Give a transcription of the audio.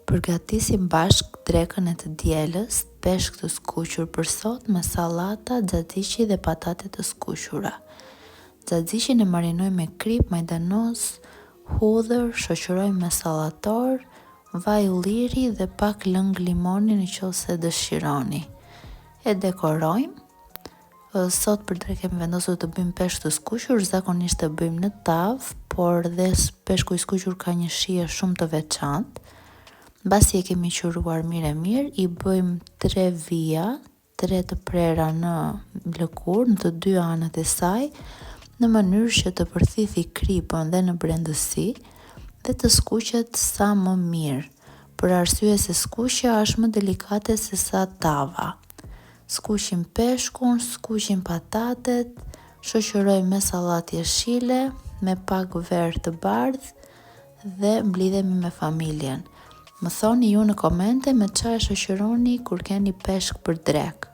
Përgatisim bashk drekën e të dielës, peshk të skuqur për sot me sallata, xhaxhiqi dhe patate të skuqura. Xhaxhiqin e marinoj me krip, majdanoz, hudhër, shoqëroj me sallator, vaj ulliri dhe pak lëng limoni nëse dëshironi. E dekorojmë. Sot për drekë kemi vendosur të bëjmë peshk të skuqur, zakonisht të bëjmë në tavë, por dhe peshku i skuqur ka një shije shumë të veçantë. Mbasi e kemi quruar mirë, i bëjmë 3 vija, 3 të prera në lëkurë, në të dy anët e saj, në mënyrë që të përthithi kripën dhe në brendësi dhe të skuqet sa më mirë, për arsye se skuqja është më delikate se sa tava. Skuqim peshkun, skuqim patatet, shoqëroj me sallatë jeshile, me pak verë të bardhë dhe mblidhemi me familjen. Më thoni ju në komente me çfarë shoqëroni kur keni peshk për drekë.